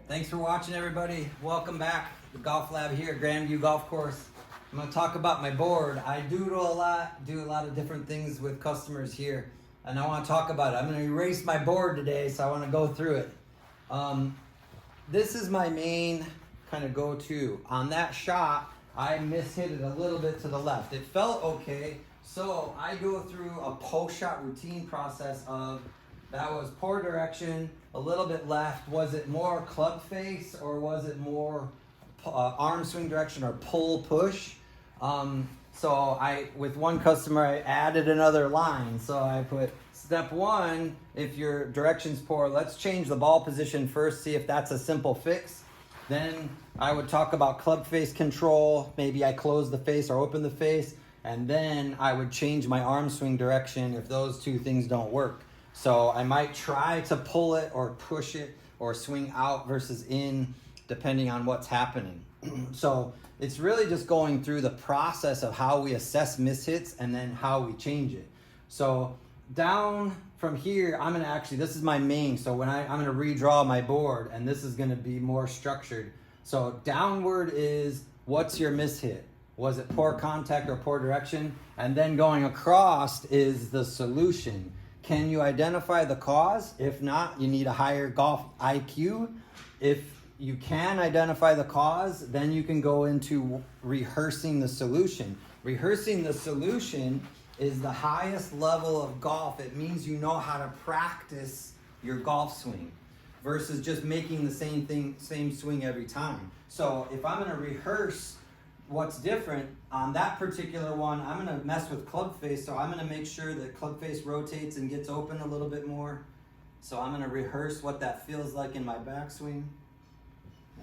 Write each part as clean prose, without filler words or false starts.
Thanks for watching, everybody. Welcome back. The Golf Lab here at Grandview Golf Course. I'm going to talk about my board. I doodle a lot, do a lot of different things with customers here, and I want to talk about it. I'm going to erase my board today, so I want to go through it. This is my main kind of go-to. On that shot, I mishit it a little bit to the left. It felt okay, so I go through a post-shot routine process of that was poor direction, a little bit left. Was it more club face or was it more arm swing direction or pull push? So with one customer, I added another line. So I put step one, if your direction's poor, let's change the ball position first, see if that's a simple fix. Then I would talk about club face control. Maybe I close the face or open the face. And then I would change my arm swing direction if those two things don't work. So I might try to pull it or push it or swing out versus in, depending on what's happening. So it's really just going through the process of how we assess mishits and then how we change it. So down from here, I'm gonna actually, this is my main, so when I'm gonna redraw my board, and this is gonna be more structured. So downward is, what's your mishit? Was it poor contact or poor direction? And then going across is the solution. Can you identify the cause? If not, you need a higher golf IQ. If you can identify the cause, then you can go into rehearsing the solution. Rehearsing the solution is the highest level of golf. It means you know how to practice your golf swing versus just making the same swing every time. So if I'm gonna rehearse what's different on that particular one, I'm gonna mess with club face, so I'm gonna make sure that club face rotates and gets open a little bit more. So I'm gonna rehearse what that feels like in my backswing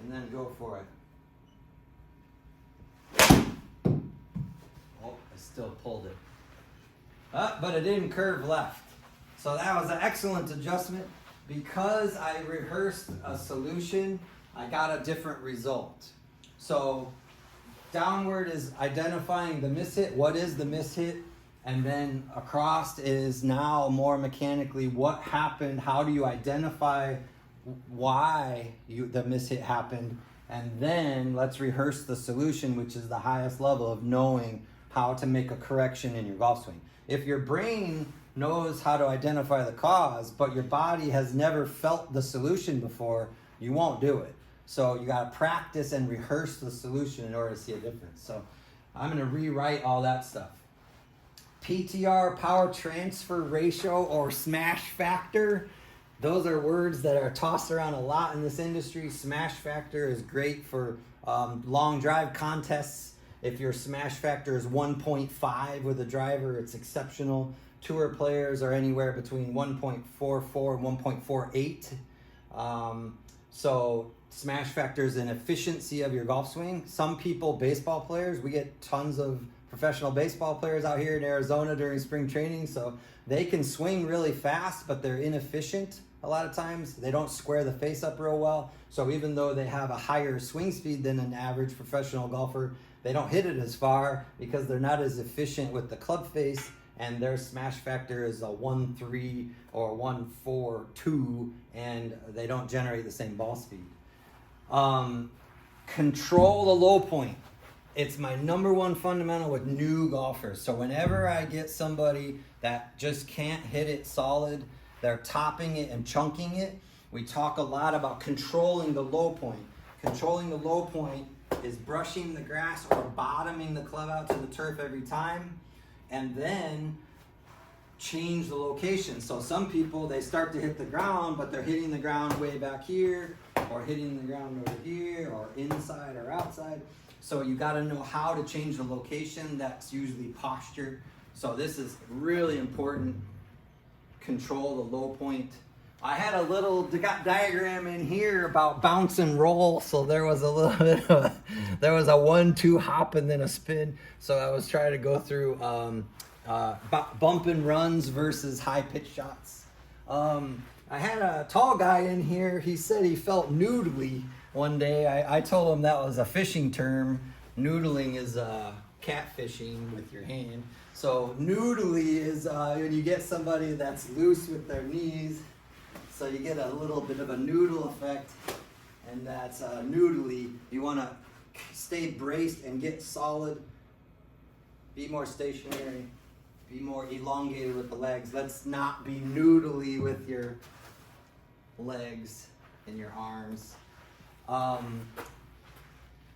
and then go for it. Oh, I still pulled it. But it didn't curve left. So that was an excellent adjustment. Because I rehearsed a solution, I got a different result. So downward is identifying the mishit. What is the mishit? And then across is now more mechanically what happened. How do you identify why the mishit happened? And then let's rehearse the solution, which is the highest level of knowing how to make a correction in your golf swing. If your brain knows how to identify the cause, but your body has never felt the solution before, you won't do it. So you gotta practice and rehearse the solution in order to see a difference. So I'm gonna rewrite all that stuff. PTR, power transfer ratio, or smash factor. Those are words that are tossed around a lot in this industry. Smash factor is great for long drive contests. If your smash factor is 1.5 with a driver, it's exceptional. Tour players are anywhere between 1.44 and 1.48. So smash factor is an efficiency of your golf swing. Some people, baseball players, we get tons of professional baseball players out here in Arizona during spring training, so they can swing really fast, but they're inefficient a lot of times. They don't square the face up real well. So even though they have a higher swing speed than an average professional golfer, they don't hit it as far because they're not as efficient with the club face, and their smash factor is a 1.3 or 1.42, and they don't generate the same ball speed. Control the low point. It's my number one fundamental with new golfers. So whenever I get somebody that just can't hit it solid, they're topping it and chunking it, we talk a lot about controlling the low point. Controlling the low point is brushing the grass or bottoming the club out to the turf every time, and then change the location. So some people, they start to hit the ground, but they're hitting the ground way back here, or hitting the ground over here, or inside or outside. So you got to know how to change the location. That's usually posture. So this is really important. Control the low point. I had a little diagram in here about bounce and roll. So there was a little bit of there was a 1-2 hop and then a spin. So I was trying to go through bump and runs versus high pitch shots. I had a tall guy in here. He said he felt noodly one day. I told him that was a fishing term. Noodling is catfishing with your hand. So noodly is when you get somebody that's loose with their knees. So you get a little bit of a noodle effect, and that's noodly. You want to stay braced and get solid. Be more stationary. Be more elongated with the legs. Let's not be noodly with your legs and your arms.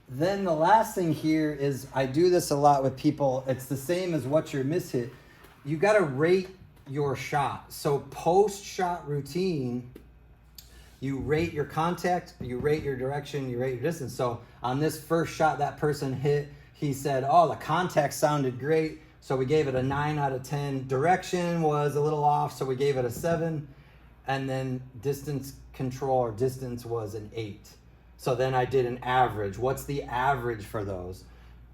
Then the last thing here is, I do this a lot with people. It's the same as what's your miss hit. You got to rate your shot. So post-shot routine, you rate your contact, you rate your direction, you rate your distance. So on this first shot that person hit, he said, oh, the contact sounded great. So we gave it a 9 out of 10. Direction was a little off, so we gave it a 7. And then distance control or distance was an 8. So then I did an average. What's the average for those?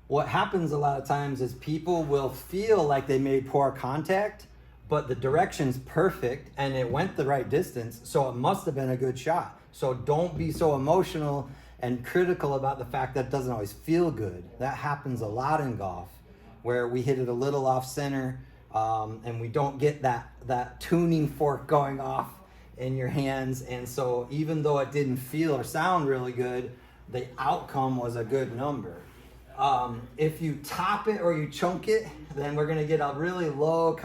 What happens a lot of times is people will feel like they made poor contact, but the direction's perfect and it went the right distance, so it must have been a good shot. So don't be so emotional and critical about the fact that it doesn't always feel good. That happens a lot in golf, where we hit it a little off center, and we don't get that tuning fork going off in your hands. And so even though it didn't feel or sound really good, the outcome was a good number. If you top it or you chunk it, then we're going to get a really low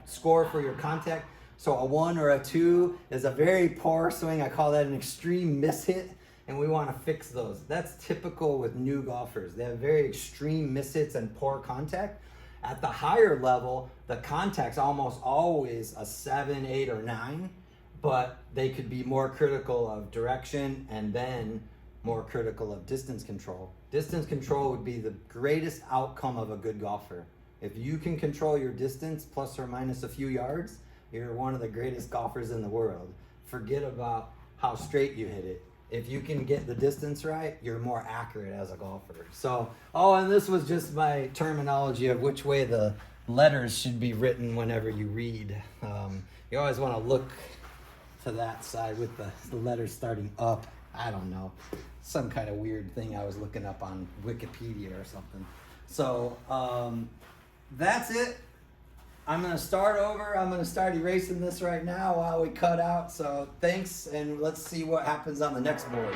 score for your contact. So a 1 or a 2 is a very poor swing. I call that an extreme miss hit, and we want to fix those. That's typical with new golfers. They have very extreme miss hits and poor contact. At the higher level, the contact's almost always a 7, 8, or 9, but they could be more critical of direction and then more critical of distance control. Distance control would be the greatest outcome of a good golfer. If you can control your distance plus or minus a few yards, you're one of the greatest golfers in the world. Forget about how straight you hit it. If you can get the distance right, you're more accurate as a golfer. So, and this was just my terminology of which way the letters should be written whenever you read. You always want to look to that side with the letters starting up. I don't know. Some kind of weird thing I was looking up on Wikipedia or something. So, that's it. I'm going to start over. I'm going to start erasing this right now while we cut out. So thanks, and let's see what happens on the next board.